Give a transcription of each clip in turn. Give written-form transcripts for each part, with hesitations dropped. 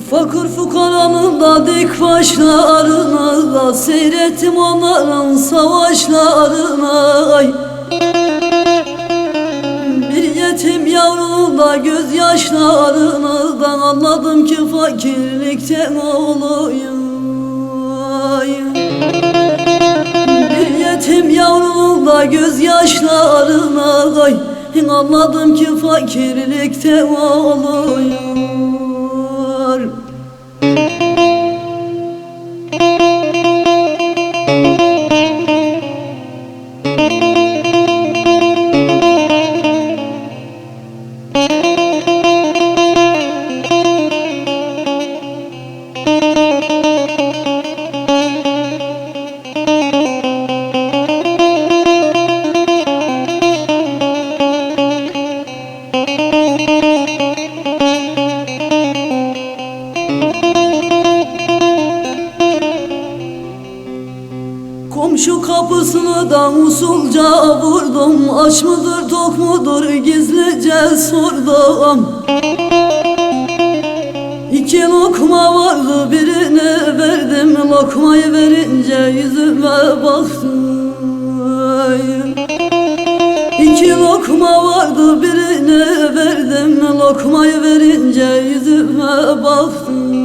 Fakir fukaranın da dik başlarına da seyrettim onların savaşlarına. Ay. Bir yetim yavrunun da gözyaşlarından anladım ki fakirlikten oluyor. Bir yetim yavrunun da gözyaşlarına anladım ki fakirlikten oluyor. Komşu kapısını da usulca vurdum. Aç mıdır tok mudur gizlice sordum. İki lokma vardı birine verdim. Lokmayı verince yüzüme baktı. İki lokma vardı birine verdim. Lokmayı verince yüzüme baktı.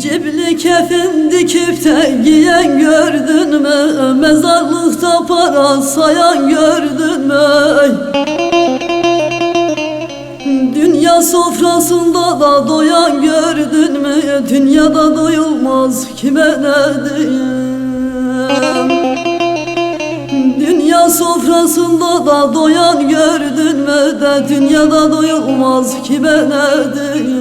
Cebli kefen dikip de giyen gördün mü? Mezarlıkta para sayan gördün mü? Dünya sofrasında da doyan gördün mü? Dünyada doyulmaz kime ne diyeyim? Dünya sofrasında da doyan gördün mü? De dünyada doyulmaz kime ne diyeyim?